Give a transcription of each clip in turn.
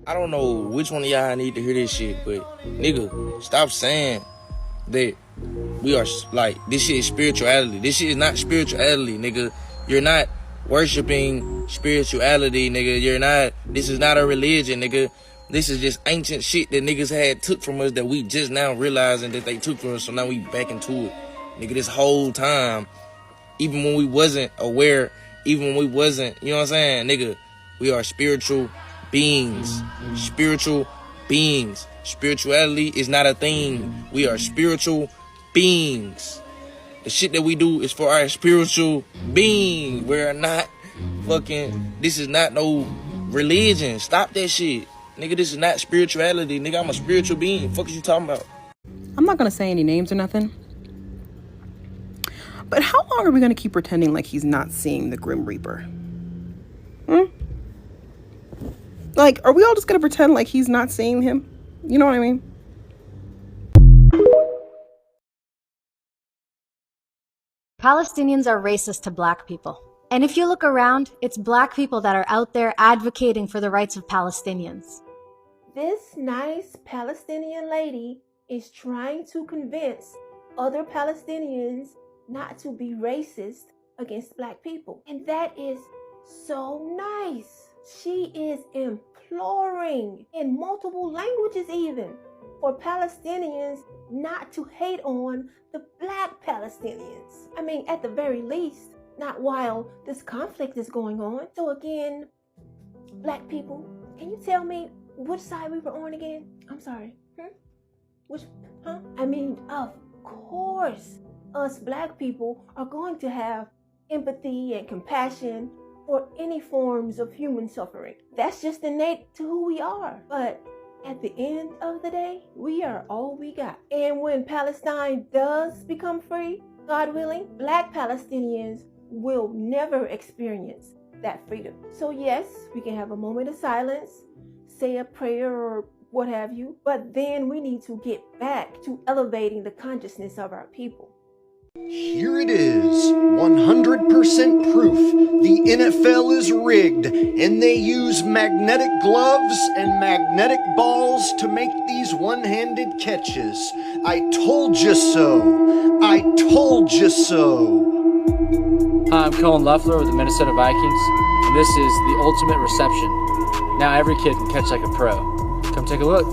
I don't know which one of y'all need to hear this shit, but nigga, stop saying that we are like, this shit is spirituality. This shit is not spirituality, nigga. You're not worshiping spirituality, nigga. This is not a religion, nigga. This is just ancient shit that niggas had took from us that we just now realizing that they took from us, so now we back into it. Nigga, this whole time, even when we wasn't aware, even when we wasn't, you know what I'm saying, nigga, we are spiritual beings. Spiritual beings. Spirituality is not a thing. We are spiritual beings. The shit that we do is for our spiritual being. We're not fucking, this is not no religion. Stop that shit. Nigga, this is not spirituality. Nigga, I'm a spiritual being. Fuck is you talking about? I'm not gonna say any names or nothing. But how long are we gonna keep pretending like he's not seeing the Grim Reaper? Like, are we all just gonna pretend like he's not seeing him? You know what I mean? Palestinians are racist to black people. And if you look around, it's black people that are out there advocating for the rights of Palestinians. This nice Palestinian lady is trying to convince other Palestinians not to be racist against black people. And that is so nice. She is imploring in multiple languages even for Palestinians not to hate on the black Palestinians. I mean, at the very least, not while this conflict is going on. So again, black people, can you tell me which side we were on again? I'm sorry. I mean, of course, us black people are going to have empathy and compassion for any forms of human suffering. That's just innate to who we are. But at the end of the day, we are all we got. And when Palestine does become free, God willing, black Palestinians will never experience that freedom. So yes, we can have a moment of silence, say a prayer or what have you, but then we need to get back to elevating the consciousness of our people. Here it is, 100% proof the NFL is rigged, and they use magnetic gloves and magnetic balls to make these one-handed catches. I told you so. I told you so. Hi, I'm Colin Loeffler with the Minnesota Vikings, and this is the ultimate reception. Now every kid can catch like a pro. Come take a look.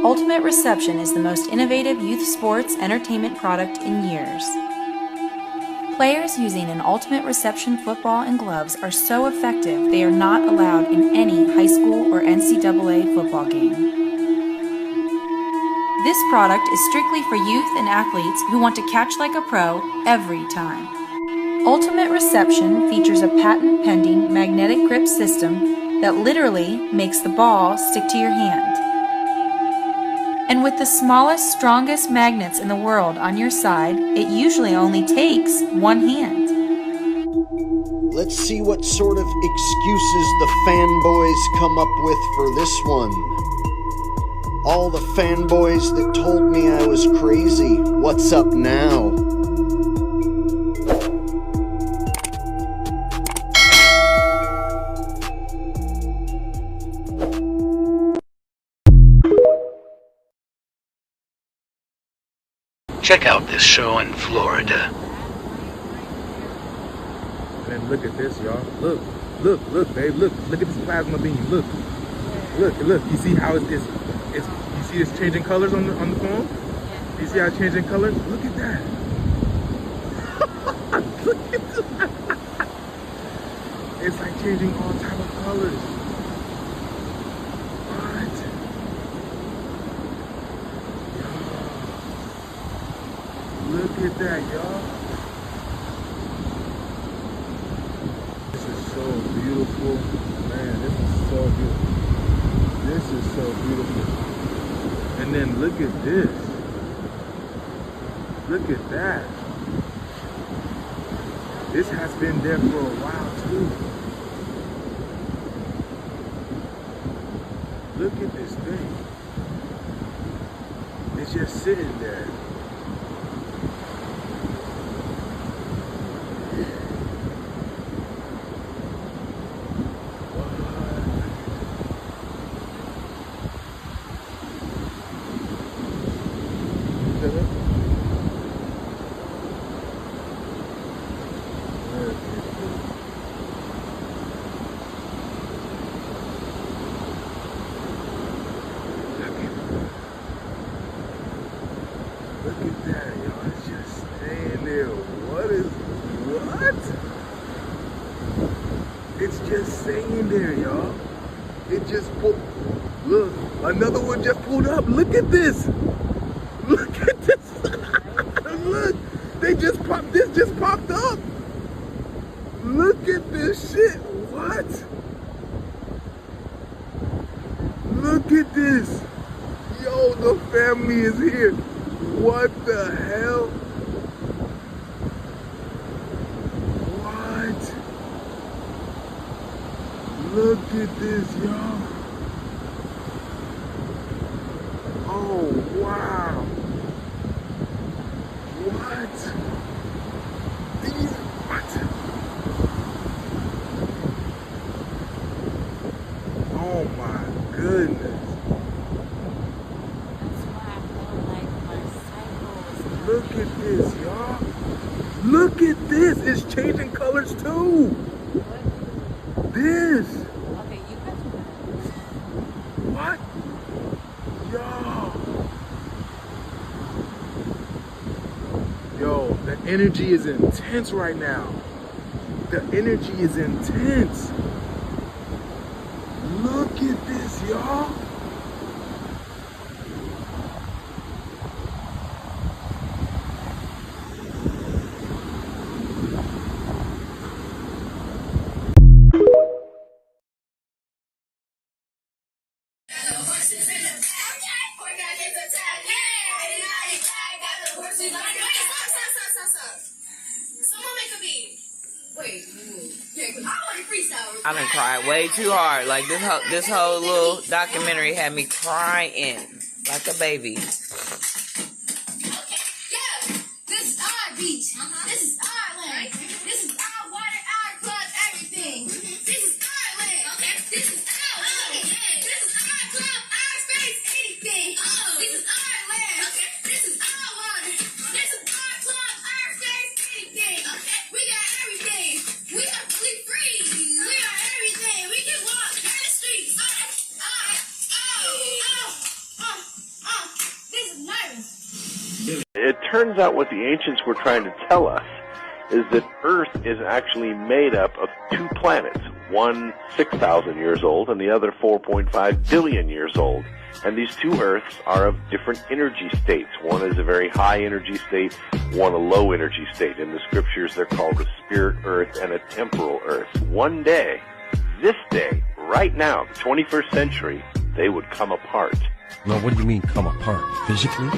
Ultimate Reception is the most innovative youth sports entertainment product in years. Players using an Ultimate Reception football and gloves are so effective they are not allowed in any high school or NCAA football game. This product is strictly for youth and athletes who want to catch like a pro every time. Ultimate Reception features a patent-pending magnetic grip system that literally makes the ball stick to your hand. And with the smallest, strongest magnets in the world on your side, it usually only takes one hand. Let's see what sort of excuses the fanboys come up with for this one. All the fanboys that told me I was crazy, what's up now? Check out this show in Florida. Man, look at this, y'all. Look, babe. Look at this plasma beam. Look. You see how it's you see it's changing colors on the phone? You see how it's changing colors? Look at that. Look at that. It's like changing all type of colors. Look at that, y'all. This is so beautiful. Man, this is so beautiful. This is so beautiful. And then look at this. Look at that. This has been there for a while too. Look at this thing. It's just sitting there. What? It's just saying there, y'all. It just pulled. Look, another one just pulled up. Look at this. Look at this. Look, they just popped. This just popped up. Look at this shit. What? Look at this. Yo, the family is here. What the hell? What? Look at this, y'all. Oh, wow. What? These, what? Oh my goodness. Look at this, y'all. Look at this. It's changing colors too. This. Okay, you got to. What? Yo, the energy is intense right now. The energy is intense. Look at this, y'all. I done cried way too hard. Like this whole little documentary had me crying like a baby. Okay, yeah, this is our beach. This is our land. This is our water, our club, everything. This is our land. Okay, this is our land. This is our club, our space, anything. This is our land. Okay, this is our water. This is our club, our space, anything. Okay, we got everything. We are free. We are everything. We can walk down the streets. This is nervous. It turns out what the ancients were trying to tell us is that Earth is actually made up of two planets, one 6,000 years old and the other 4.5 billion years old. And these two Earths are of different energy states. One is a very high energy state, one a low energy state. In the scriptures, they're called a spirit Earth and a temporal Earth. One day, this day, right now, the 21st century, they would come apart. Well, what do you mean come apart? Physically?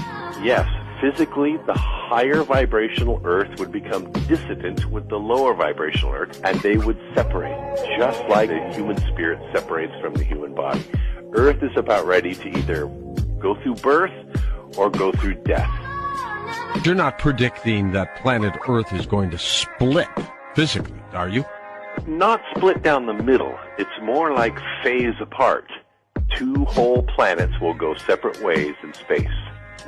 Yes, physically, the higher vibrational Earth would become dissident with the lower vibrational Earth, and they would separate, just like the human spirit separates from the human body. Earth is about ready to either go through birth or go through death. You're not predicting that planet Earth is going to split physically, are you? Not split down the middle. It's more like phase apart. Two whole planets will go separate ways in space.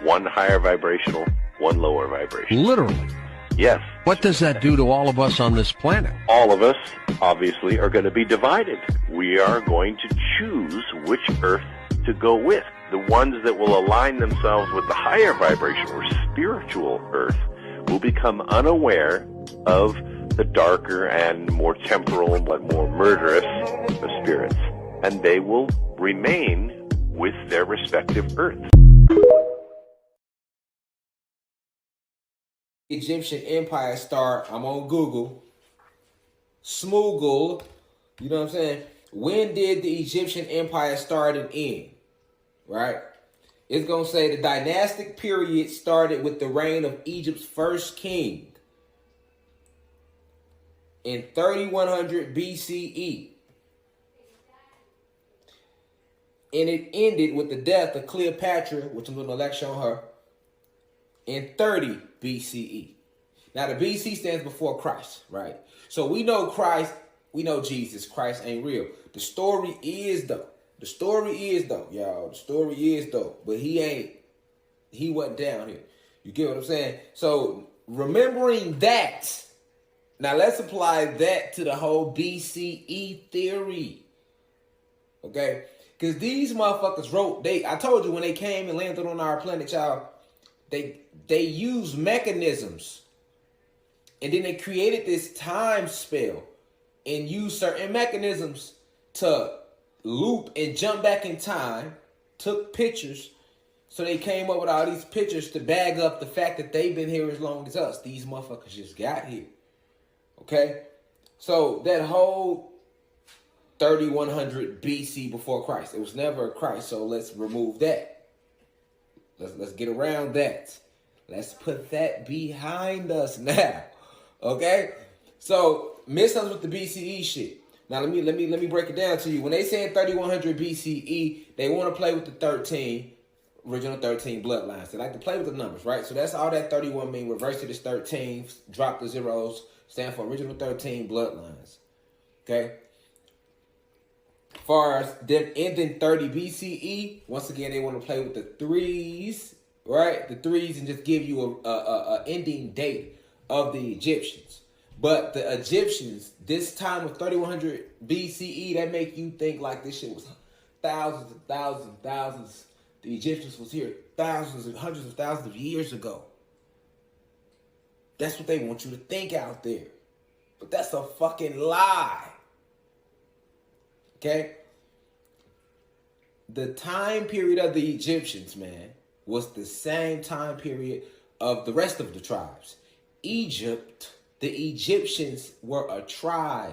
One higher vibrational, one lower vibrational. Literally? Yes. What does that do to all of us on this planet? All of us, obviously, are going to be divided. We are going to choose which Earth to go with. The ones that will align themselves with the higher vibration or spiritual Earth will become unaware of the darker and more temporal but more murderous of spirits. And they will remain with their respective Earths. Egyptian Empire start. I'm on Google. Smoogle. You know what I'm saying? When did the Egyptian Empire start and end? Right? It's going to say the dynastic period started with the reign of Egypt's first king in 3100 BCE. And it ended with the death of Cleopatra, which I'm doing a lecture on her, in 30 BCE. Now, the BC stands before Christ, right? So we know Christ, we know Jesus. Christ ain't real. The story is, though, y'all. The story is, though. But he wasn't down here. You get what I'm saying? So remembering that, now let's apply that to the whole BCE theory. Okay? Because these motherfuckers wrote, I told you when they came and landed on our planet, y'all, they use mechanisms And then they created this time spell and used certain mechanisms to loop and jump back in time, took pictures. So they came up with all these pictures to bag up the fact that they've been here as long as us. These motherfuckers just got here. Okay? So that whole 3100 BC before Christ, it was never a Christ, so let's remove that. Let's get around that. Let's put that behind us now. Okay? So miss us with the BCE shit. Now let me break it down to you. When they say 3100 BCE, they want to play with the original 13 bloodlines. They like to play with the numbers, right? So that's all that 31 mean. Reverse it is 13. Drop the zeros. Stand for original 13 bloodlines. Okay? As far as them ending 30 BCE, once again, they want to play with the threes, right? The threes, and just give you a ending date of the Egyptians. But the Egyptians, this time of 3100 BCE, that make you think like this shit was thousands and thousands and thousands. The Egyptians was here thousands and hundreds of thousands of years ago. That's what they want you to think out there. But that's a fucking lie. Okay? The time period of the Egyptians, man, was the same time period of the rest of the tribes. Egypt, the Egyptians were a tribe.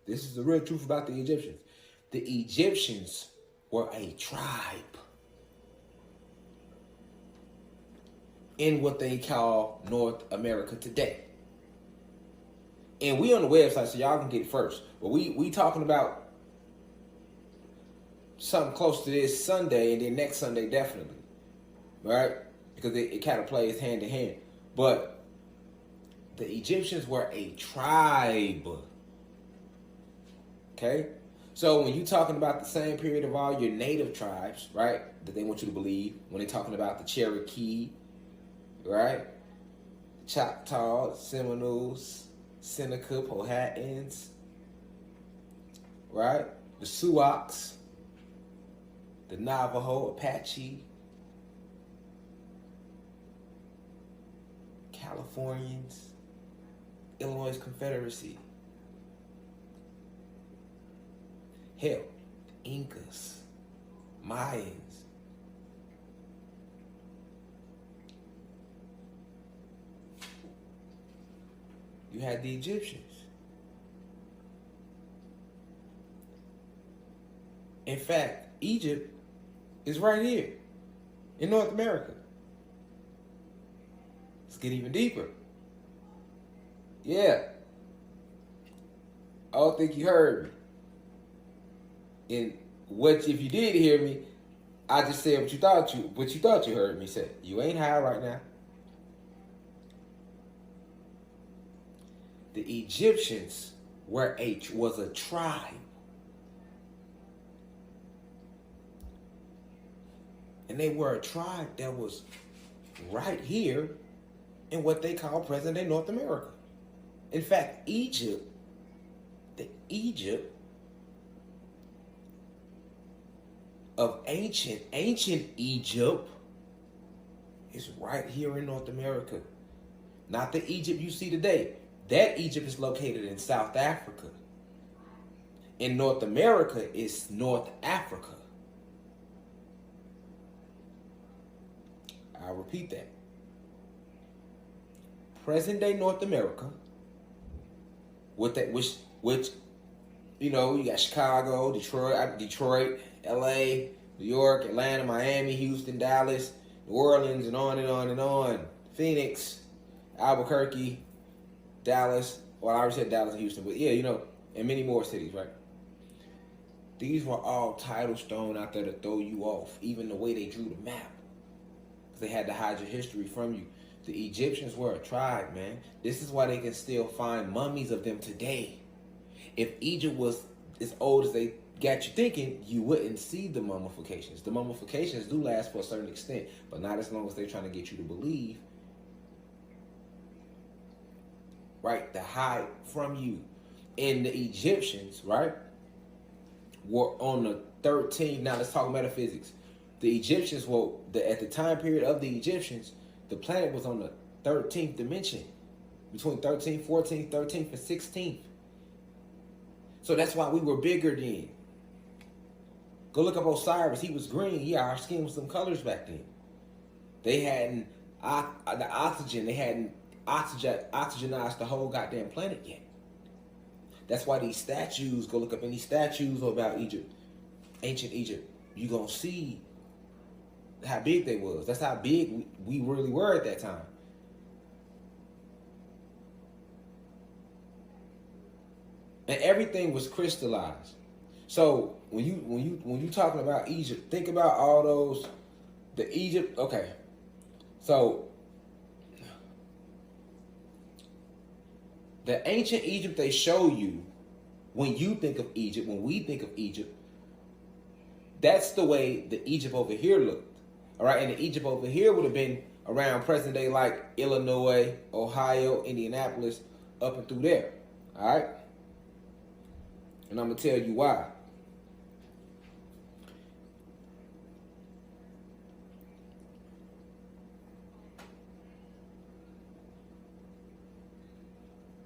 This is the real truth about the Egyptians. The Egyptians were a tribe in what they call North America today. And we on the website, so y'all can get it first. But we talking about something close to this Sunday, and then next Sunday definitely, right? Because it kind of plays hand in hand. But the Egyptians were a tribe. Okay? So when you're talking about the same period of all your native tribes, right, that they want you to believe, when they're talking about the Cherokee, right, the Choctaw, the Seminoles, Seneca, Powhatans, right, the Sioux, the Navajo, Apache, Californians, Illinois Confederacy, hell, the Incas, Mayans. You had the Egyptians. In fact, Egypt is right here in North America. Let's get even deeper. Yeah. I don't think you heard me. And if you did hear me, I just said what you thought you heard me say. You ain't high right now. The Egyptians was a tribe. And they were a tribe that was right here in what they call present-day North America. In fact, Egypt of ancient Egypt is right here in North America. Not the Egypt you see today. That Egypt is located in South Africa. In North America is North Africa. I'll repeat that. Present day North America, with that which you know, you got Chicago, Detroit, LA, New York, Atlanta, Miami, Houston, Dallas, New Orleans, and on and on and on. Phoenix, Albuquerque, Dallas. Well, I already said Dallas and Houston, but yeah, you know, and many more cities, right? These were all title stone out there to throw you off, even the way they drew the map. Because they had to hide your history from you. The Egyptians were a tribe, man. This is why they can still find mummies of them today. If Egypt was as old as they got you thinking, you wouldn't see the mummifications. The mummifications do last for a certain extent, but not as long as they're trying to get you to believe, right, to hide from you. And the Egyptians, right, were on the 13th. Now let's talk metaphysics. The Egyptians were, at the time period of the Egyptians, the planet was on the 13th dimension. Between 13th, 14th, 13th, and 16th. So that's why we were bigger then. Go look up Osiris. He was green. Yeah, our skin was some colors back then. They hadn't the oxygen. They hadn't oxygenized the whole goddamn planet yet. That's why these statues. Go look up any statues about Egypt, ancient Egypt. You gonna see how big they was. That's how big we really were at that time. And everything was crystallized. So when you talking about Egypt, think about all those, the Egypt. Okay, so the ancient Egypt they show you when you think of Egypt, when we think of Egypt, that's the way the Egypt over here looked. All right, and the Egypt over here would have been around present day, like Illinois, Ohio, Indianapolis, up and through there. All right. And I'm going to tell you why.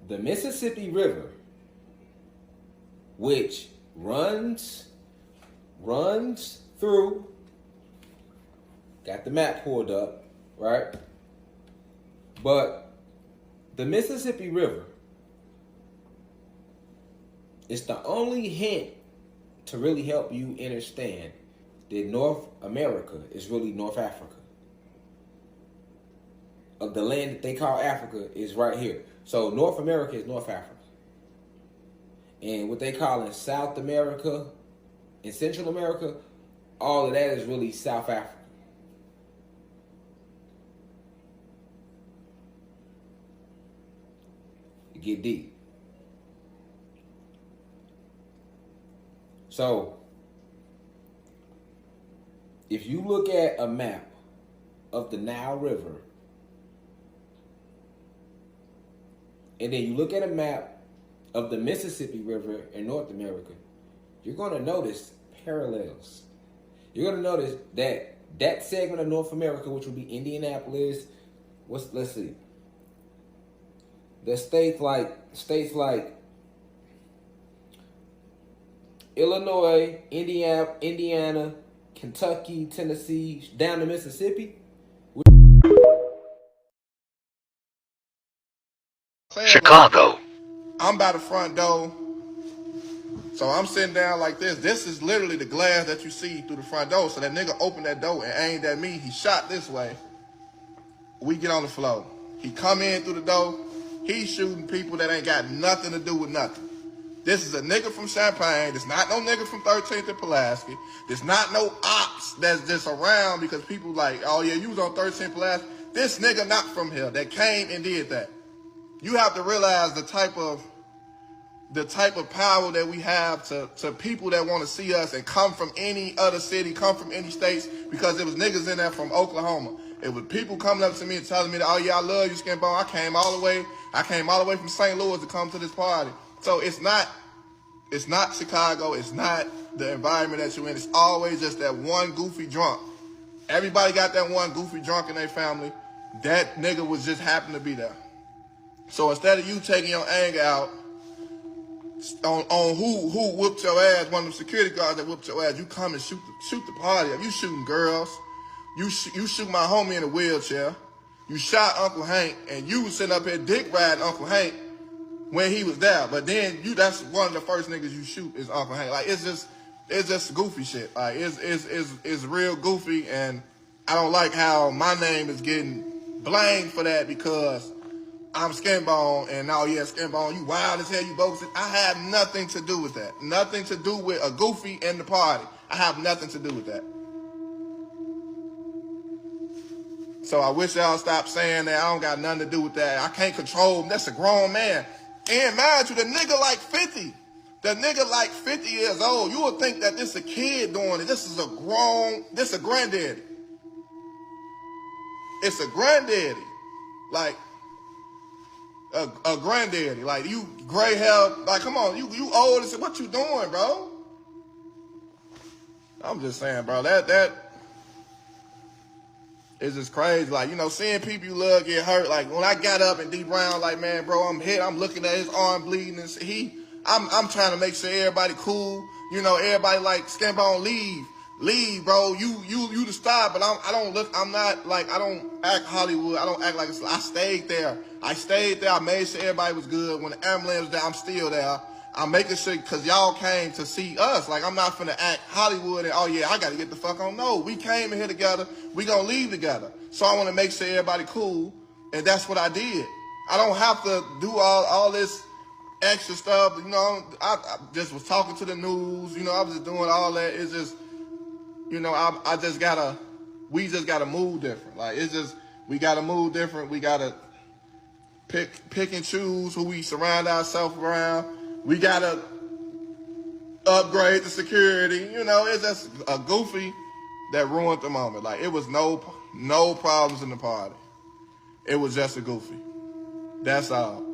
The Mississippi River, which runs through, got the map pulled up, right? But the Mississippi River, it's the only hint to really help you understand that North America is really North Africa. Of the land that they call Africa is right here. So North America is North Africa. And what they call in South America and Central America, all of that is really South Africa. You get deep. So, if you look at a map of the Nile River, and then you look at a map of the Mississippi River in North America, you're going to notice parallels. You're going to notice that that segment of North America, which would be Indianapolis, let's see, the states like Illinois, Indiana, Kentucky, Tennessee, down to Mississippi. Chicago. I'm by the front door. So I'm sitting down like this. This is literally the glass that you see through the front door. So that nigga opened that door and aimed at me. He shot this way. We get on the floor. He come in through the door. He's shooting people that ain't got nothing to do with nothing. This is a nigga from Champaign. There's not no nigga from 13th and Pulaski. There's not no ops that's just around because people like, oh yeah, you was on 13th Pulaski. This nigga not from here that came and did that. You have to realize the type of power that we have to people that want to see us and come from any other city, come from any states, because there was niggas in there from Oklahoma. It was people coming up to me and telling me that, oh yeah, I love you, Skin Bone. I came all the way from St. Louis to come to this party. So it's not Chicago, it's not the environment that you're in. It's always just that one goofy drunk. Everybody got that one goofy drunk in their family. That nigga was just happened to be there. So instead of you taking your anger out on who whooped your ass, one of them security guards that whooped your ass, you come and shoot the party up. You shooting girls. You shoot my homie in a wheelchair. You shot Uncle Hank, and you was sitting up here dick riding Uncle Hank when he was there. But then that's one of the first niggas you shoot is Uncle Hank. Like it's just goofy shit. Like it's real goofy, and I don't like how my name is getting blamed for that because I'm Skin Bone, and now yeah, Skin Bone, you wild as hell, you bogus. I have nothing to do with that. Nothing to do with a goofy in the party. I have nothing to do with that. So I wish y'all stop saying that. I don't got nothing to do with that. I can't control him. That's a grown man. And mind you, the nigga like 50. The nigga like 50 years old. You would think that this a kid doing it. This is a granddaddy. It's a granddaddy. Like, a granddaddy. Like, you gray hair. Like, come on, you old. And what you doing, bro? I'm just saying, bro, that It's just crazy. Like, you know, seeing people you love get hurt. Like, when I got up and D Brown, like, man, bro, I'm hit. I'm looking at his arm bleeding. And I'm trying to make sure everybody cool. You know, everybody like, Skinbone, leave, bro. You the star, but I don't act Hollywood. I don't act like I stayed there. I made sure everybody was good. When the ambulance was there, I'm still there. I'm making sure, because y'all came to see us. Like, I'm not finna act Hollywood and, oh yeah, I gotta get the fuck on. No, we came in here together. We gonna leave together. So I want to make sure everybody cool, and that's what I did. I don't have to do all this extra stuff. You know, I just was talking to the news. You know, I was just doing all that. It's just, you know, we just gotta move different. Like, it's just, we gotta move different. We gotta pick and choose who we surround ourselves around. We gotta upgrade the security. You know, it's just a goofy that ruined the moment. Like, it was no problems in the party. It was just a goofy. That's all.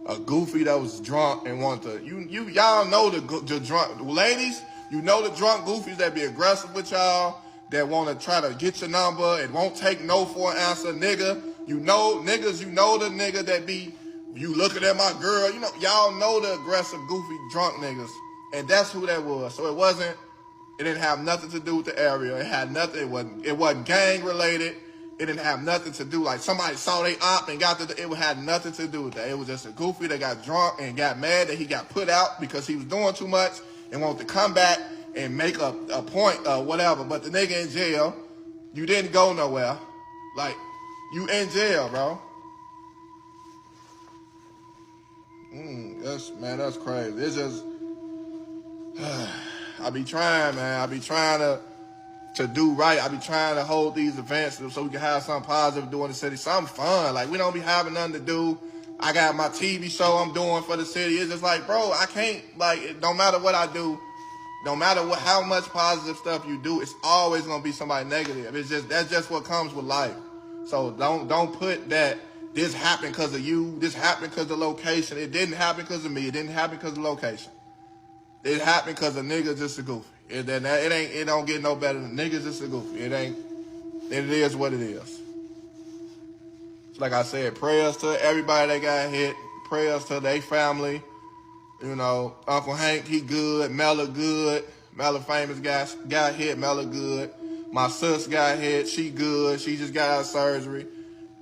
A goofy that was drunk and wanted to. Y'all know the drunk ladies. You know the drunk goofies that be aggressive with y'all, that want to try to get your number and won't take no for an answer, nigga. You know niggas. You know the nigga that be. You looking at my girl, you know, y'all know the aggressive, goofy, drunk niggas. And that's who that was. So it didn't have nothing to do with the area. It had nothing, it wasn't gang related. It didn't have nothing to do, like somebody saw they op and it had nothing to do with that. It was just a goofy that got drunk and got mad that he got put out because he was doing too much and wanted to come back and make a point or whatever. But the nigga in jail, you didn't go nowhere. Like, you in jail, bro. That's crazy. It's just, I be trying, man. I be trying to do right. I be trying to hold these events so we can have something positive doing the city, something fun. Like, we don't be having nothing to do. I got my TV show I'm doing for the city. It's just like, bro, I can't, like, it don't matter what I do, no matter how much positive stuff you do, it's always gonna be somebody negative. That's just what comes with life. So don't put that. This happened because of you. This happened because of the location. It didn't happen because of me. It didn't happen because of the location. It happened because a nigga just a goofy. It don't get no better than niggas just a goofy. It is what it is. Like I said, prayers to everybody that got hit. Prayers to their family. You know, Uncle Hank, he good. Mella good. Mella famous got hit. Mella good. My sis got hit. She good. She just got out of surgery.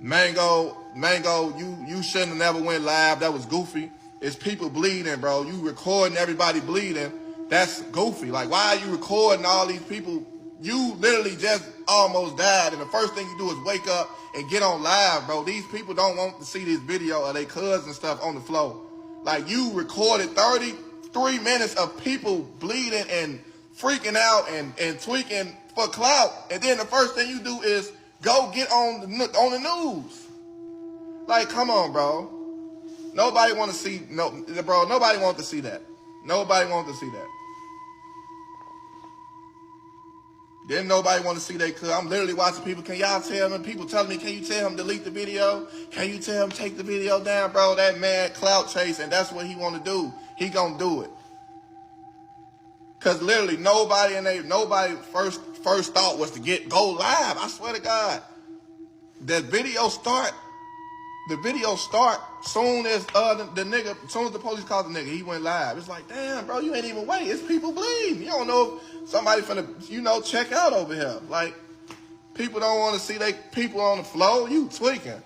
Mango, you shouldn't have never went live. That was goofy. It's people bleeding, bro. You recording everybody bleeding. That's goofy. Like, why are you recording all these people? You literally just almost died, and the first thing you do is wake up and get on live, bro. These people don't want to see this video of their cousins and stuff on the floor. Like, you recorded 33 minutes of people bleeding and freaking out and tweaking for clout, and then the first thing you do is go get on the news. Like, come on, bro. Nobody want to see, nobody want to see that. Nobody want to see that. Then nobody want to see that, because I'm literally watching people. Can y'all tell him? People telling me, can you tell him delete the video? Can you tell him take the video down, bro? That man clout chasing, that's what he want to do. He gonna do it. Because literally nobody first thought was to go live. I swear to God. The video start soon as soon as the police called the nigga, he went live. It's like, damn, bro, you ain't even wait. It's people bleeding. You don't know if somebody finna, check out over here. Like, people don't want to see they people on the floor. You tweaking.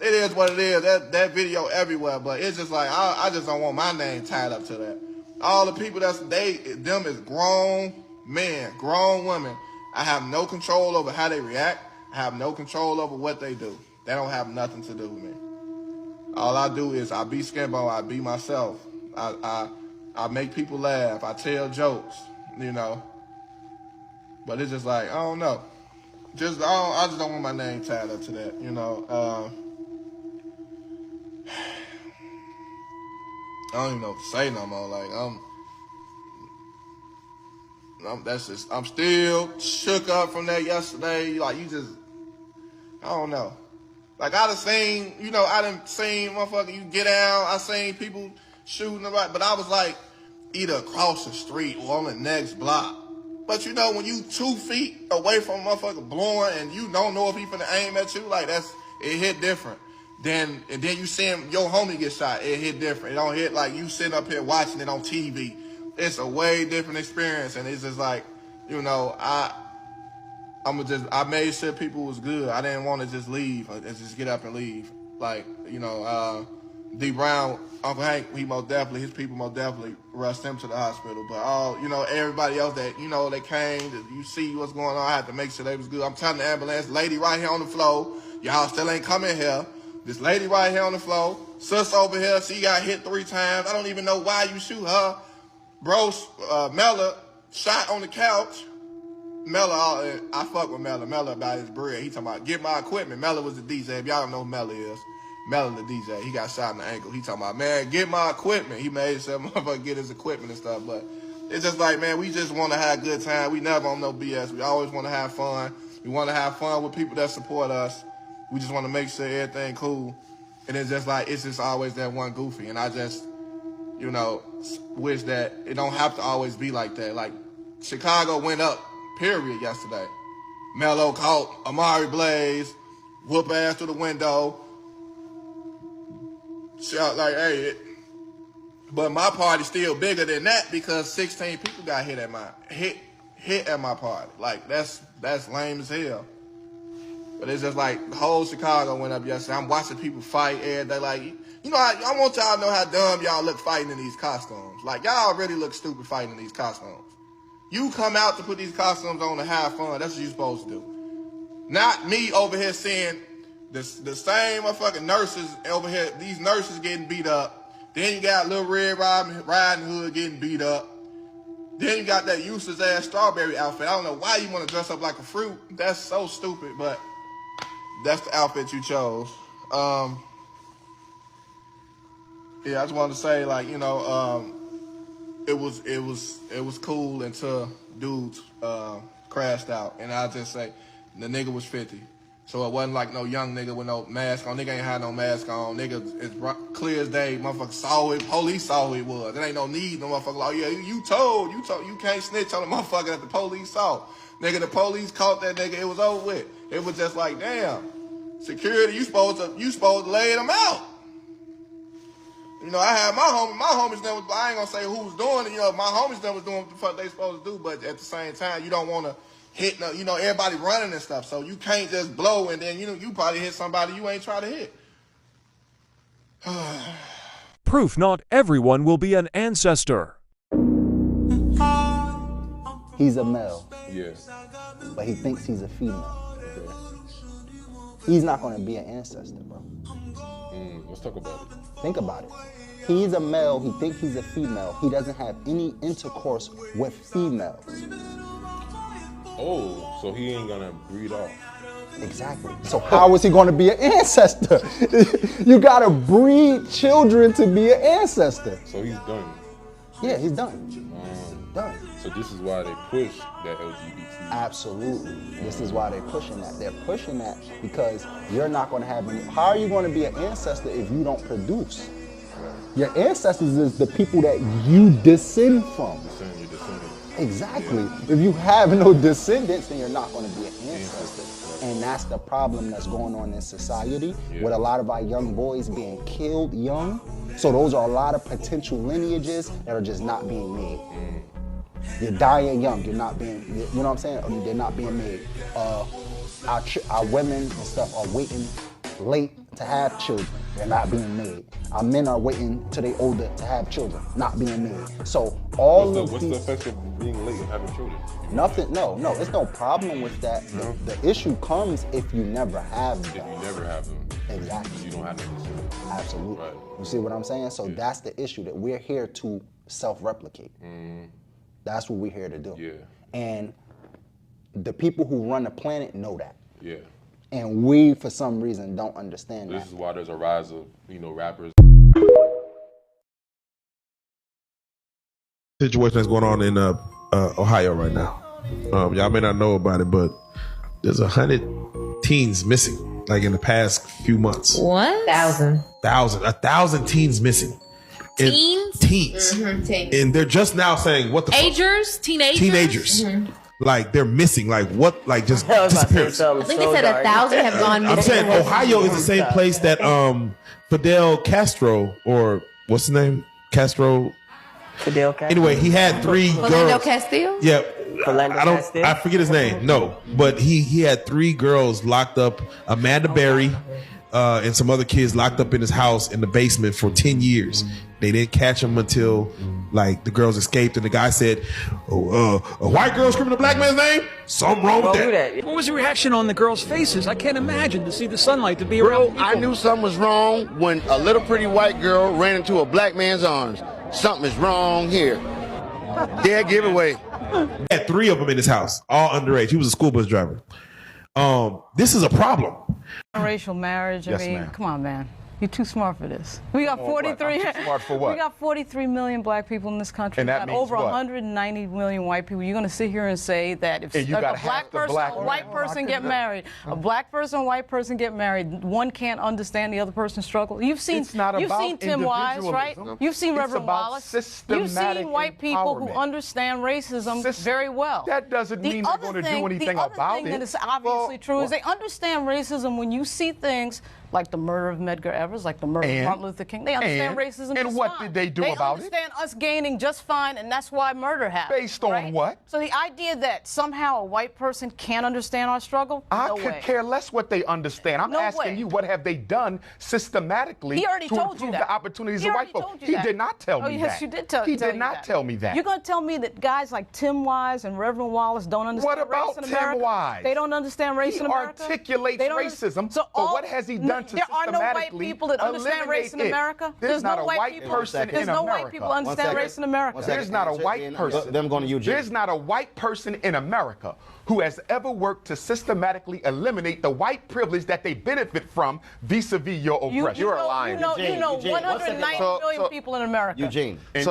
It is what it is. That video everywhere, but it's just like, I just don't want my name tied up to that. All the people them is grown men, grown women. I have no control over how they react. I have no control over what they do. They don't have nothing to do with me. All I do is I be Skimbo, I be myself. I make people laugh. I tell jokes, But it's just like, I don't know. I just don't want my name tied up to that, I don't even know what to say no more. Like, I'm still shook up from that yesterday. Like, I don't know. Like, I done seen motherfucker, you get down, I seen people shooting, but I was like, either across the street or on the next block. But you know, when you 2 feet away from a motherfucker blowing and you don't know if he finna aim at you, like it hit different. And then you see him, your homie get shot, it hit different. It don't hit like you sitting up here watching it on TV. It's a way different experience, and it's just like, you know, I made sure people was good. I didn't want to just leave, just get up and leave. Like, you know, D Brown, Uncle Hank, his people most definitely rushed him to the hospital. But all, you know, everybody else that, you know, they came, you see what's going on, I had to make sure they was good. I'm telling the ambulance, lady right here on the floor, y'all still ain't coming here. This lady right here on the floor, sis over here, she got hit 3 times. I don't even know why you shoot her. Bro, Mella shot on the couch. Mella, I fuck with Mella. Mella about his bread. He talking about, get my equipment. Mella was the DJ. If y'all don't know who Mella is, Mella the DJ. He got shot in the ankle. He talking about, man, get my equipment. He made sure motherfucker get his equipment and stuff. But it's just like, man, we just want to have a good time. We never on no BS. We always want to have fun. We want to have fun with people that support us. We just want to make sure everything cool. And it's just like, it's just always that one goofy. And I just, you know, wish that it don't have to always be like that. Like, Chicago went up, period, yesterday. Melo caught Amari Blaze, whoop ass through the window. Shout like, hey, but my party's still bigger than that because 16 people got hit at my party. Like, that's lame as hell. But it's just like, the whole Chicago went up yesterday. I'm watching people fight every day. Like, you know, I want y'all to know how dumb y'all look fighting in these costumes. Like, y'all really look stupid fighting in these costumes. You come out to put these costumes on to have fun. That's what you're supposed to do. Not me over here seeing the same motherfucking nurses over here, these nurses getting beat up. Then you got Little Red Riding Hood getting beat up. Then you got that useless ass strawberry outfit. I don't know why you want to dress up like a fruit. That's so stupid, but that's the outfit you chose. Yeah, I just wanted to say, like, you know, it was cool until dudes crashed out, and I just say the nigga was 50, so it wasn't like no young nigga with no mask on. Nigga ain't had no mask on. Nigga is clear as day. Motherfucker saw it. Police saw who it was. There ain't no need. No motherfucker like, yeah, you told. You can't snitch on the motherfucker that the police saw. Nigga, the police caught that nigga. It was over with. It was just like, damn, security. You supposed to lay them out. You know, I had my homies never, I ain't gonna say who was doing it, you know, my homies never was doing what the fuck they supposed to do, but at the same time, you don't want to hit, you know, everybody running and stuff, so you can't just blow and then, you know, you probably hit somebody you ain't trying to hit. Proof not everyone will be an ancestor. He's a male. Yeah. But he thinks he's a female. Okay. He's not gonna be an ancestor, bro. Let's talk about it. Think about it. He's a male, he thinks he's a female. He doesn't have any intercourse with females. Oh, so he ain't gonna breed off. Exactly. So how is he gonna be an ancestor? You gotta breed children to be an ancestor. So he's done. Yeah, he's done. Done. So this is why they push that LGBT. Absolutely. This is why they're pushing that. They're pushing that because you're not going to have any. How are you going to be an ancestor if you don't produce? Your ancestors is the people that you descend from. Your descendants. Exactly. If you have no descendants, then you're not going to be an ancestor. And that's the problem that's going on in society with a lot of our young boys being killed young. So those are a lot of potential lineages that are just not being made. You're dying young. You're not being, you know what I'm saying? They're not being made. Our women and stuff are waiting late to have children. They're not being made. Our men are waiting till they're older to have children, not being made. So what's the effect of being late and having children? Nothing. No. It's no problem with that. No. The issue comes if you never have them. If you never have them. Exactly. You don't have no descendants. Absolutely. Right. You see what I'm saying? So that's the issue, that we're here to self-replicate. That's what we're here to do. Yeah. And the people who run the planet know that. Yeah. And we, for some reason, don't understand that. This is why there's a rise of, you know, rappers. Situation that's going on in Ohio right now. Y'all may not know about it, but there's 100 teens missing, like in the past few months. What? 1,000. 1,000 teens missing. And Teens? teens. Teens. And they're just now saying, what the fuck? Teenagers? Teenagers. Like, they're missing. Like, what? Like, just disappearance. I think they said 1,000 have gone missing. I'm saying Ohio is the same place that Fidel Castro, or what's his name? Fidel Castro. Anyway, he had 3 girls. Philando Castile? Yeah. I forget his name. No, but he had 3 girls locked up. Amanda Berry and some other kids locked up in his house in the basement for 10 years. They didn't catch him until like the girls escaped, and the guy said, a white girl screaming a black man's name? Something wrong with that. What was the reaction on the girls' faces? I can't imagine to see the sunlight, to be around people. I knew something was wrong when a little pretty white girl ran into a black man's arms. Something is wrong here. Dead giveaway. He had 3 of them in his house, all underage. He was a school bus driver. This is a problem. Interracial marriage. Yes, I mean, ma'am. come on, man. You're too smart for this. We got 43. I'm too smart for what? We got 43 million black people in this country. And that we got means over what? 190 million white people. You're going to sit here and say that if And you a got black half the person, black a white women. person get married, a black person, a white person get married, one can't understand the other person's struggle. You've seen It's not you've about seen Tim Wise, right? individualism. You've seen It's Reverend about Wallace. You've systematic seen white people who empowerment. understand racism very well. That doesn't mean they're going to do anything the other about thing it. that is obviously true is they understand racism when you see things like the murder of Medgar Evers, like the murder of Martin Luther King. They understand racism And just what fine. did they do about it? They understand us gaining just fine, and that's why murder happened. Based on what? So the idea that somehow a white person can't understand our struggle, I no could way. care less what they understand. I'm No asking way. you, what have they done systematically He already to told improve you that. the opportunities He of already white folk? told you He that. did not tell Oh, me yes, that. you did tell He tell did you not that. tell me that. You're going to tell me that guys like Tim Wise and Reverend Wallace don't understand What about race in Tim America? Wise? They don't understand race He in America? articulates They don't racism, so but all- what has he done to There are no white systematically people that understand race in eliminate it? America. There's not no a white person There's in no America. white people understand race in America. There's not a white person. Them going to Eugene. There's not a white person in America who has ever worked to systematically eliminate the white privilege that they benefit from vis-a-vis your oppression. You know 190 million people in America. Eugene. We're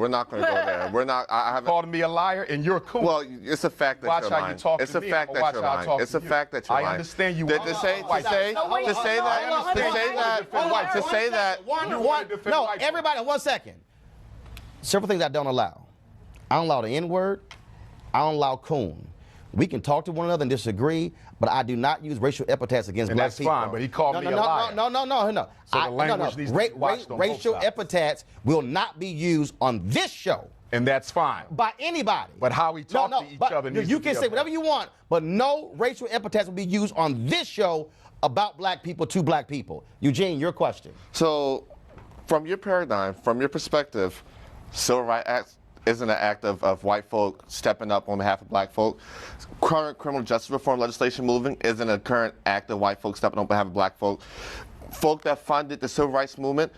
not going to go there. We're not. I haven't called me a liar, and you're cool. Well, it's a fact that Watch you're how lying. you talk It's to a me, fact I'm that gonna you're you're watch how I lying. talk It's to a you. fact that you're I lying. understand you. To say No, everybody, 1 second. Several things I don't allow. I don't allow the N-word. I don't allow coon. We can talk to one another and disagree, but I do not use racial epithets against And black that's people. fine, but he called me a liar. No. So the language needs to be watched on both Racial sides. epithets will not be used on this show. And that's fine. By anybody. But how we talk to each other needs you to can be say up whatever you want, but no racial epithets will be used on this show about black people to black people. Eugene, your question. So, from your paradigm, from your perspective, Civil Rights Act isn't an act of white folk stepping up on behalf of black folk. Current criminal justice reform legislation moving isn't a current act of white folk stepping up on behalf of black folk. Folk that funded the civil rights movement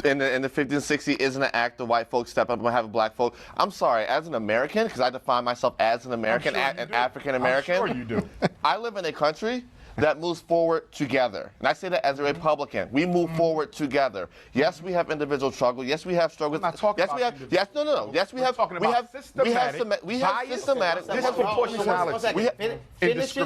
in the 50s and 60s isn't an act of white folks stepping up on behalf of black folk. I'm sorry, as an American, because I define myself as an American, an African American. I'm sure you do. I live in a country that moves forward together. And I say that as a Republican. We move forward together. Yes, we have individual struggle. Yes, we have struggles. I'm not talking yes, we have. about Yes, no. Yes, we have. talking we about have systematic we have bias, systematic disproportionality. Finish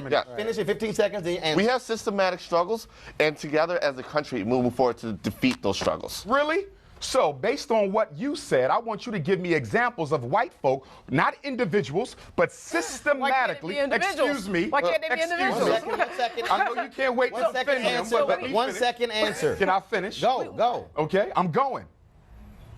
in 15 seconds. And we have systematic struggles, and together as a country, moving forward to defeat those struggles. Really? So, based on what you said, I want you to give me examples of white folk, not individuals, but systematically. Excuse me. Why can't they be individuals? One second. I know you can't wait to defend them, but let me One finish. second answer. Can I finish? Go. Okay, I'm going.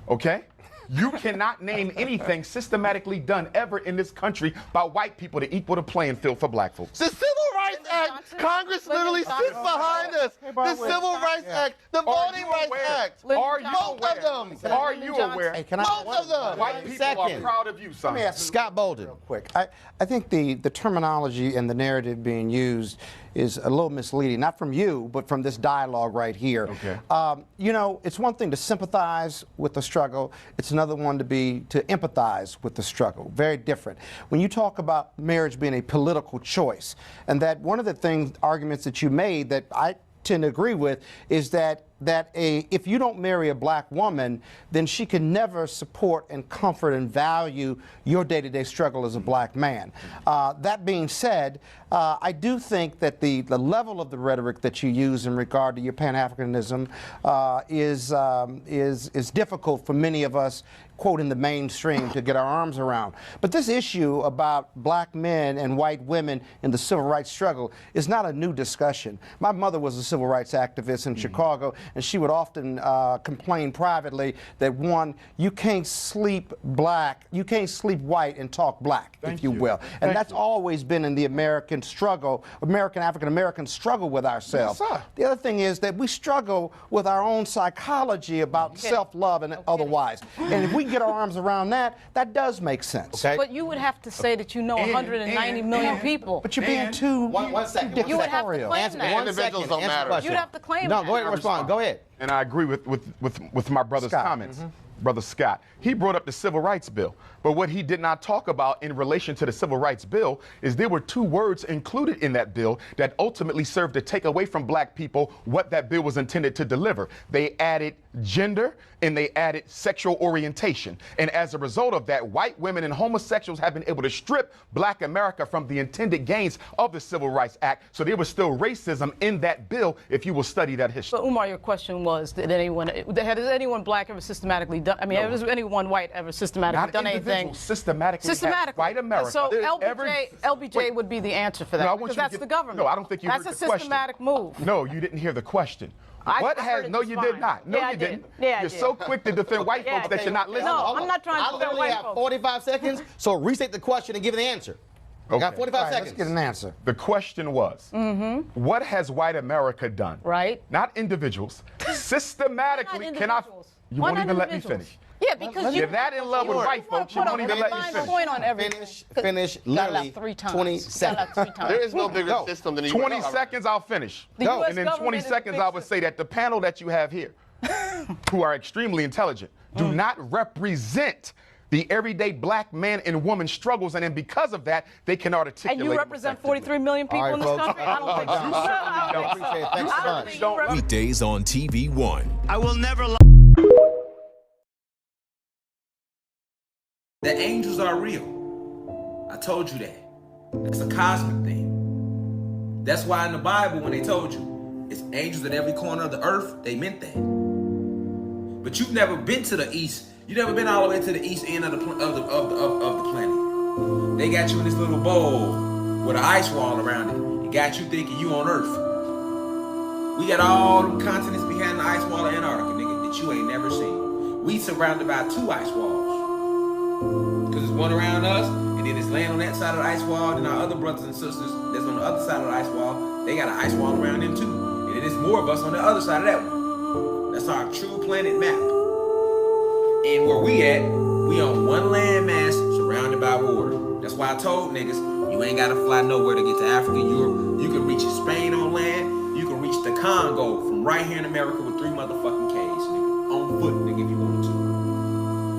Okay? You cannot name anything systematically done ever in this country by white people to equal the playing field for black folks. The Civil Rights Act, Congress literally sits behind us. The Civil Rights Act, the Voting Rights Act. Are you Both of them. Are you aware? Hey, can I Both of them. White people are proud of you, son. Scott Bolden. Quick. I think the terminology and the narrative being used is a little misleading, not from you, but from this dialogue right here. Okay. You know, it's one thing to sympathize with the struggle. It's another one to empathize with the struggle. Very different. When you talk about marriage being a political choice, and that one of the arguments that you made that I tend to agree with is that that if you don't marry a black woman, then she can never support and comfort and value your day-to-day struggle as a black man. That being said, I do think that the level of the rhetoric that you use in regard to your Pan-Africanism is difficult for many of us, quote, in the mainstream to get our arms around. But this issue about black men and white women in the civil rights struggle is not a new discussion. My mother was a civil rights activist in Chicago, and she would often complain privately that, one, you can't sleep black, you can't sleep white and talk black, if you will. And that's always been in the American struggle, African-American struggle with ourselves. Yes, sir. The other thing is that we struggle with our own psychology about self-love and otherwise. And if we get our arms around that, that does make sense. Okay. But you would have to say that you know 190 million people. But you're being too... One second. You would have to claim that. Individuals don't matter. You'd have to claim No, that. go ahead and respond. Go ahead. And I agree with my brother's comments. Brother Scott. He brought up the Civil Rights Bill. But what he did not talk about in relation to the Civil Rights Bill is there were two words included in that bill that ultimately served to take away from black people what that bill was intended to deliver. They added gender and they added sexual orientation. And as a result of that, white women and homosexuals have been able to strip black America from the intended gains of the Civil Rights Act. So there was still racism in that bill if you will study that history. But Umar, your question was, has anyone black ever systematically done, I mean, has anyone white ever systematically done anything? Systematically. White America. So LBJ would be the answer for that, because that's the government. No, I don't think you heard the question. That's a systematic move. No, you didn't hear the question. No, you did not. No, you didn't. You're so quick to defend white folks that you're not listening. No, I'm not trying to defend white folks. I literally have 45 seconds, so restate the question and give an answer. Okay. Got 45 seconds. Let's get an answer. The question was, what has white America done? Right. Not individuals. Systematically, you won't even let me finish. Yeah, because you're that in love with white folks, you won't even let me finish. Point on everything. Finish literally 20 seconds. There is no bigger system than the 20 seconds, I'll finish. Go. And in 20 seconds, I would say that the panel that you have here, who are extremely intelligent, do not represent the everyday black man and woman struggles, and then because of that, they can articulate. And you represent 43 million people in this country? I don't think so. I appreciate it. Thanks so much. Weekdays on TV One. I will never lie. The angels are real. I told you that. It's a cosmic thing. That's why in the Bible, when they told you it's angels at every corner of the earth, they meant that. But you've never been to the east. You've never been all the way to the east end of the planet. They got you in this little bowl with an ice wall around it. It got you thinking you on Earth. We got all them continents behind the ice wall of Antarctica, nigga, that you ain't never seen. We surrounded by 2 ice walls. Because there's one around us, and then it's laying on that side of the ice wall, and our other brothers and sisters that's on the other side of the ice wall, they got an ice wall around them too. And there's more of us on the other side of that one. That's our true planet map. And where we at, we on one landmass surrounded by water. That's why I told niggas, you ain't gotta fly nowhere to get to Africa, Europe. You can reach Spain on land, you can reach the Congo from right here in America with 3 motherfucking Ks, nigga. On foot, nigga, if you wanted to.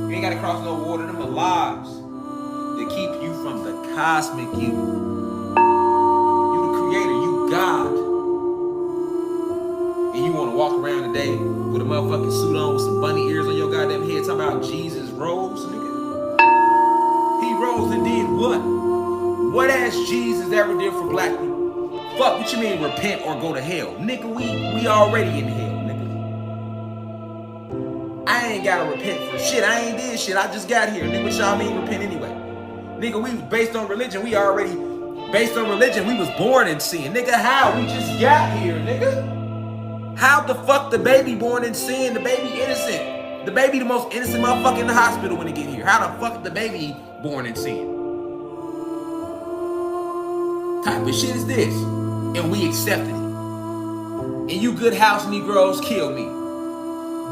You ain't gotta cross no water. Them are lives that keep you from the cosmic you. You the creator, you God. And you wanna walk around today with a motherfucking suit on with some bunny ears on your goddamn head talking about Jesus rose, nigga. He rose and did what? What has Jesus ever did for black people? Fuck, what you mean repent or go to hell? Nigga, we already in hell. I ain't gotta repent for shit. I ain't did shit. I just got here. Nigga, what y'all mean repent anyway? Nigga, we was based on religion. We already based on religion. We was born in sin. Nigga, how? We just got here, nigga. How the fuck the baby born in sin? The baby innocent. The baby the most innocent motherfucker in the hospital when he get here. How the fuck the baby born in sin? Type of shit is this? And we accepted it. And you good house Negroes kill me.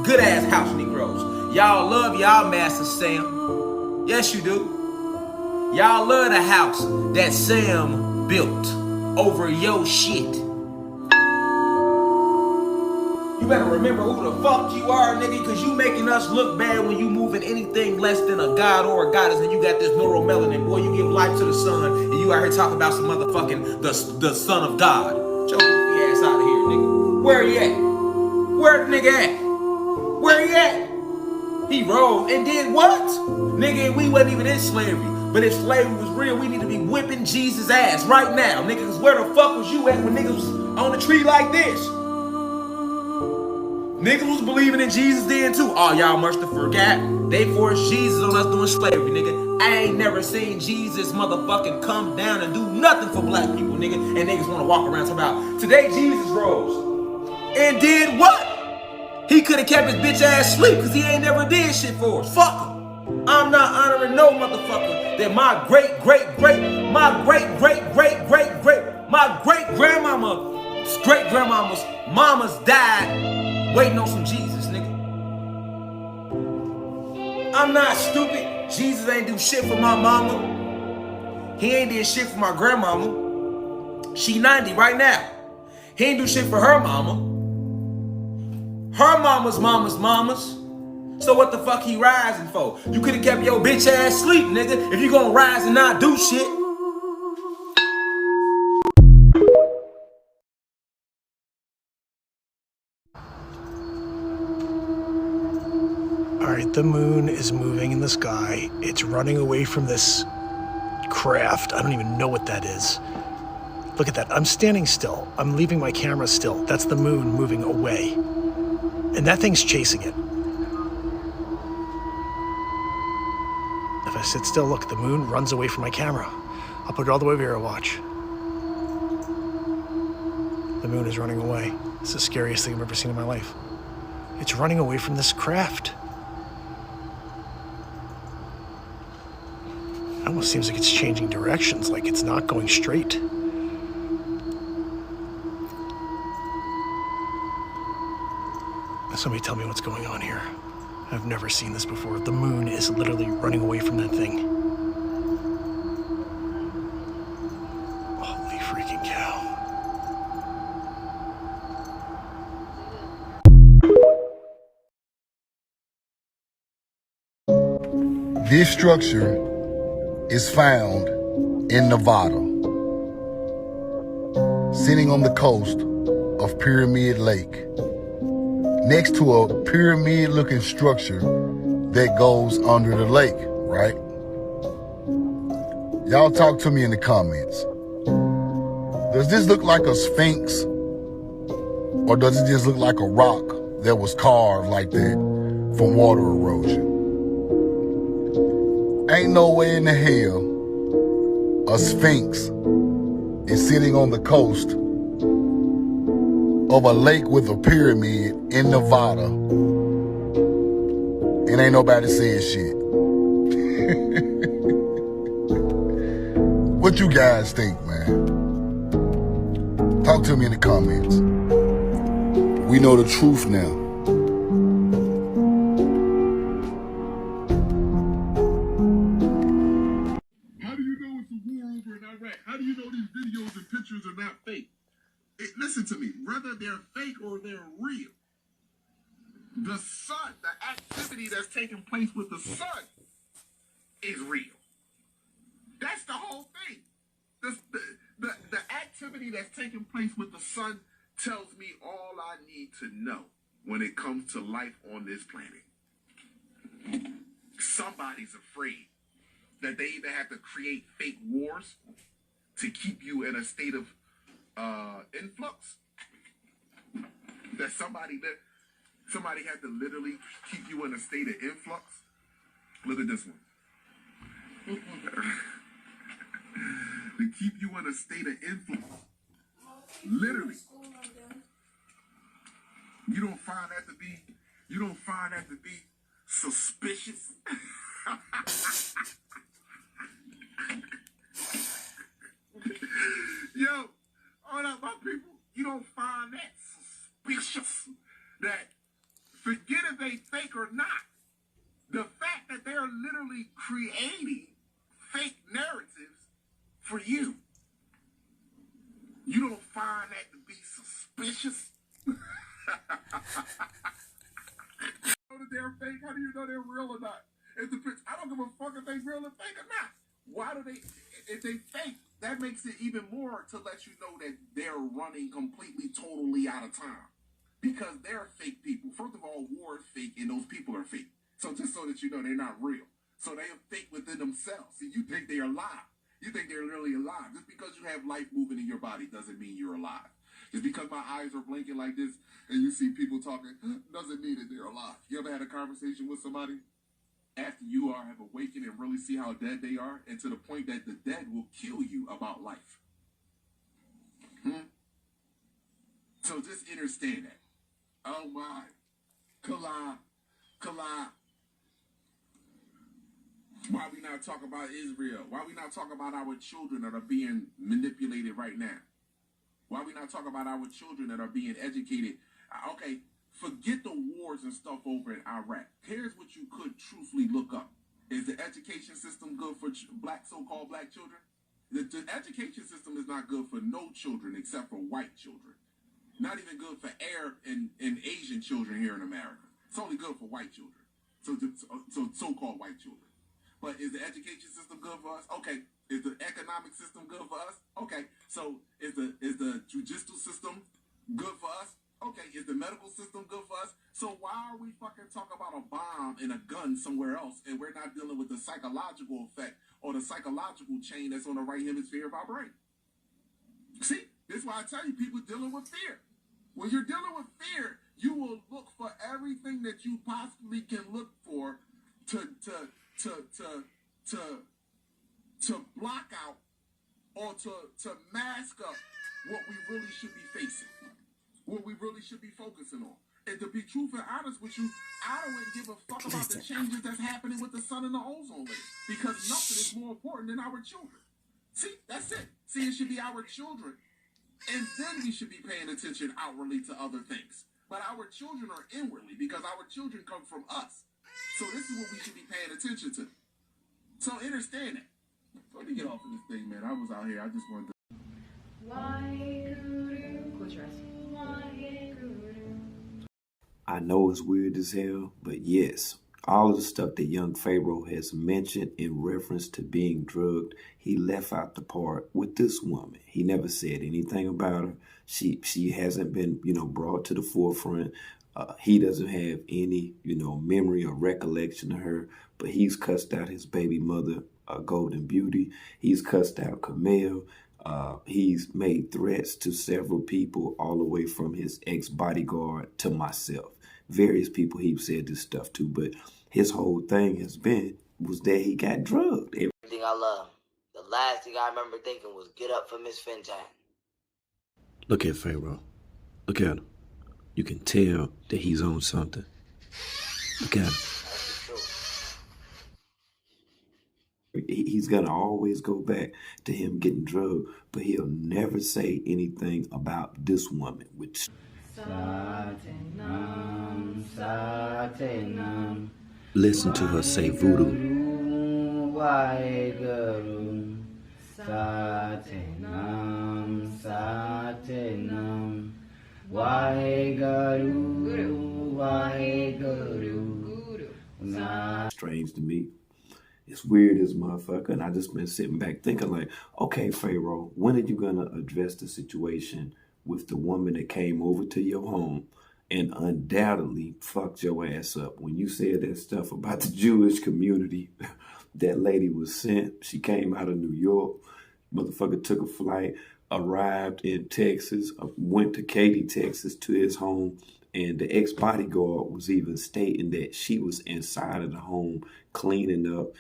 Good ass house Negroes. Y'all love y'all Master Sam. Yes, you do. Y'all love the house that Sam built over your shit. You better remember who the fuck you are, nigga, because you making us look bad when you moving anything less than a god or a goddess and you got this neuromelanin. Boy, you give life to the sun and you out here talking about some motherfucking the son of God. Get your goofy ass out of here, nigga. Where you at? Where the nigga at? Where he at? He rose and did what? Nigga, we wasn't even in slavery. But if slavery was real, we need to be whipping Jesus' ass right now. Nigga, cause where the fuck was you at when niggas was on the tree like this? Niggas was believing in Jesus then too. Oh, y'all must have forgot. They forced Jesus on us doing slavery, nigga. I ain't never seen Jesus motherfucking come down and do nothing for black people, nigga. And niggas want to walk around talking about, today Jesus rose. And did what? He could have kept his bitch ass asleep because he ain't never did shit for us. Fuck him. I'm not honoring no motherfucker that my great grandmama's mamas died waiting on some Jesus, nigga. I'm not stupid. Jesus ain't do shit for my mama. He ain't did shit for my grandmama. She 90 right now. He ain't do shit for her mama. Her mama's mamas. So what the fuck he rising for? You could have kept your bitch ass sleep, nigga, if you gonna rise and not do shit. All right, the moon is moving in the sky. It's running away from this craft. I don't even know what that is. Look at that. I'm standing still. I'm leaving my camera still. That's the moon moving away. And that thing's chasing it. If I sit still, look, the moon runs away from my camera. I'll put it all the way over here and watch. The moon is running away. It's the scariest thing I've ever seen in my life. It's running away from this craft. It almost seems like it's changing directions, like it's not going straight. Somebody tell me what's going on here. I've never seen this before. The moon is literally running away from that thing. Holy freaking cow. This structure is found in Nevada, sitting on the coast of Pyramid Lake, next to a pyramid-looking structure that goes under the lake, right? Y'all talk to me in the comments. Does this look like a sphinx? Or does it just look like a rock that was carved like that from water erosion? Ain't no way in the hell a sphinx is sitting on the coast of a lake with a pyramid in Nevada and ain't nobody saying shit. What you guys think, man? Talk to me in the comments. We know the truth now. How do you know it's a war over in Iraq? How do you know these videos and pictures are not fake? Listen to me, whether they're fake or they're real, the sun, the activity that's taking place with the sun is real. That's the whole thing. The activity that's taking place with the sun tells me all I need to know when it comes to life on this planet. Somebody's afraid that they either have to create fake wars to keep you in a state of influx. That somebody had to literally keep you in a state of influx. Look at this one. To keep you in a state of influx. Literally. You don't find that to be suspicious? Yo, all up, my people, you don't find that suspicious? That, forget if they fake or not, the fact that they're literally creating fake narratives for you, you don't find that to be suspicious? Know that they're fake? How do you know they're real or not? If the pitch, I don't give a fuck if they real or fake or not. Why do they? If they fake, that makes it even more to let you know that they're running completely, totally out of time. because they're fake people. First of all, war is fake and those people are fake. So just so that you know, they're not real. So they are fake within themselves. See, you think they're alive. You think they're literally alive. Just because you have life moving in your body doesn't mean you're alive. Just because my eyes are blinking like this and you see people talking doesn't mean that they're alive. You ever had a conversation with somebody after you have awakened and really see how dead they are, and to the point that the dead will kill you about life? So just understand that. Oh my. Kala. Why we not talk about Israel? Why we not talk about our children that are being manipulated right now? Why we not talk about our children that are being educated? Okay, forget the wars and stuff over in Iraq. Here's what you could truthfully look up. Is the education system good for so-called black children? The education system is not good for no children except for white children. Not even good for Arab and Asian children here in America. It's only good for white children. So-called white children. But is the education system good for us? Okay. Is the economic system good for us? Okay. So is the judicial system good for us? Okay. Is the medical system good for us? So why are we fucking talking about a bomb and a gun somewhere else, and we're not dealing with the psychological effect or the psychological chain that's on the right hemisphere of our brain? See, this is why I tell you, people dealing with fear. When you're dealing with fear, you will look for everything that you possibly can look for to block out or to mask up what we really should be facing, what we really should be focusing on. And to be truthful and honest with you, I don't even give a fuck about the changes that's happening with the sun and the ozone layer, because nothing is more important than our children. See, that's it. See, it should be our children. And then we should be paying attention outwardly to other things. But our children are inwardly, because our children come from us. So this is what we should be paying attention to. So understand that. So let me get off of this thing, man. I was out here. I just wanted to. I know it's weird as hell, but yes, all of the stuff that young Pharaoh has mentioned in reference to being drugged, he left out the part with this woman. He never said anything about her. She hasn't been, brought to the forefront. He doesn't have any, memory or recollection of her, but he's cussed out his baby mother, Golden Beauty. He's cussed out Camille. He's made threats to several people, all the way from his ex-bodyguard to myself. Various people he've said this stuff to, but his whole thing was that he got drugged. Everything I love. The last thing I remember thinking was, get up for Miss Fintang. Look at Pharaoh. Look at him. You can tell that he's on something. Look at him. He's gonna always go back to him getting drugged, but he'll never say anything about this woman, which listen to her say voodoo. Strange to me. It's weird as motherfucker, and I just been sitting back thinking like, okay, Pharaoh, when are you gonna address the situation with the woman that came over to your home and undoubtedly fucked your ass up? When you said that stuff about the Jewish community, that lady was sent. She came out of New York. Motherfucker took a flight, arrived in Texas, went to Katy, Texas, to his home. And the ex-bodyguard was even stating that she was inside of the home cleaning up,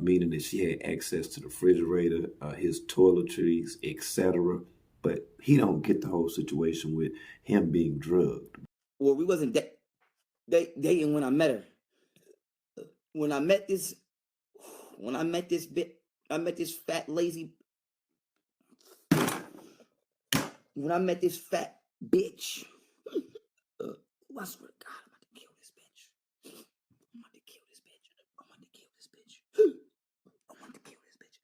meaning that she had access to the refrigerator, his toiletries, etc. But he don't get the whole situation with him being drugged. Well, we wasn't dating when I met her. When I met this fat, lazy. When I met this fat bitch. I swear to God, I'm about to kill this bitch. I'm about to kill this bitch. I'm about to kill this bitch. I'm about to kill this bitch.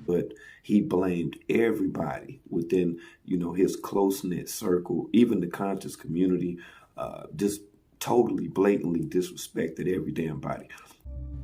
But He blamed everybody within, his close-knit circle, even the conscious community, just totally blatantly disrespected every damn body.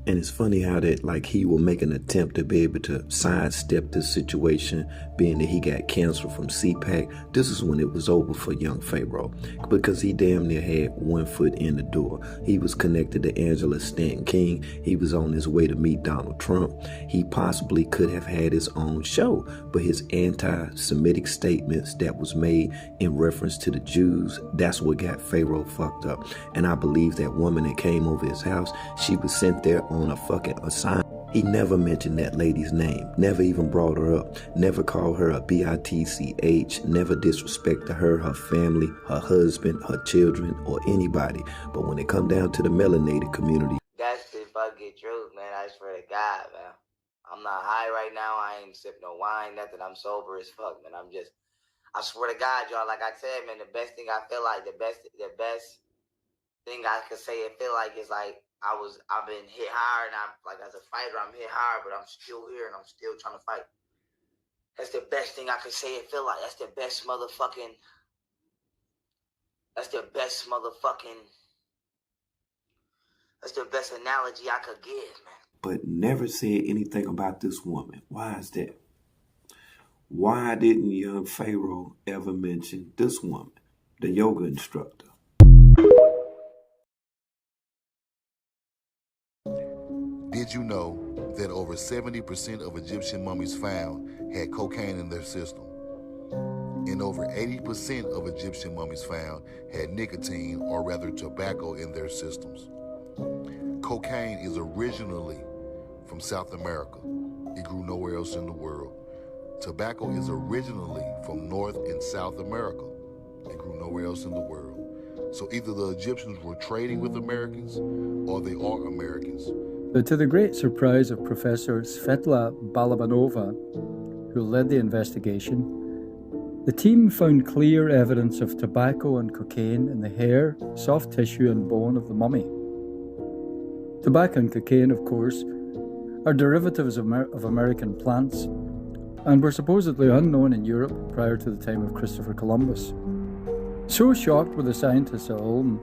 And it's funny how that, like, he will make an attempt to be able to sidestep this situation, being that he got canceled from CPAC. This is when it was over for young Pharaoh, because he damn near had one foot in the door. He was connected to Angela Stanton King. He was on his way to meet Donald Trump. He possibly could have had his own show, but his anti-Semitic statements that was made in reference to the Jews, that's what got Pharaoh fucked up. And I believe that woman that came over his house, she was sent there on a fucking assignment. He never mentioned that lady's name, never even brought her up, never called her a bitch, never disrespected her, her family, her husband, her children, or anybody. But when it come down to the melanated community, That's the fucking truth, man. I swear to God, man. I'm not high right now. I ain't sip no wine, nothing. I'm sober as fuck, man. I swear to God, y'all, like I said, man, the best thing I feel like, the best thing I could say it feel like is like, I've been hit hard, and I'm like, as a fighter, I'm hit hard, but I'm still here and I'm still trying to fight. That's the best thing I could say it feel like. That's the best motherfucking That's the best analogy I could give, man. but never said anything about this woman. Why is that? Why didn't young Pharaoh ever mention this woman, the yoga instructor? Did you know that over 70% of Egyptian mummies found had cocaine in their system? And over 80% of Egyptian mummies found had nicotine, or rather tobacco, in their systems. Cocaine is originally from South America. It grew nowhere else in the world. Tobacco is originally from North and South America. It grew nowhere else in the world. So either the Egyptians were trading with Americans, or they are Americans. But to the great surprise of Professor Svetla Balabanova, who led the investigation, the team found clear evidence of tobacco and cocaine in the hair, soft tissue and bone of the mummy. Tobacco and cocaine, of course, are derivatives of American plants and were supposedly unknown in Europe prior to the time of Christopher Columbus. So shocked were the scientists at Ulm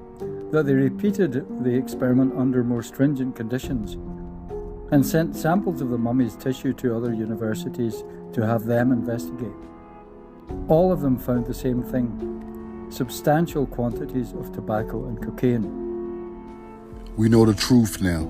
that they repeated the experiment under more stringent conditions and sent samples of the mummy's tissue to other universities to have them investigate. All of them found the same thing: substantial quantities of tobacco and cocaine. We know the truth now.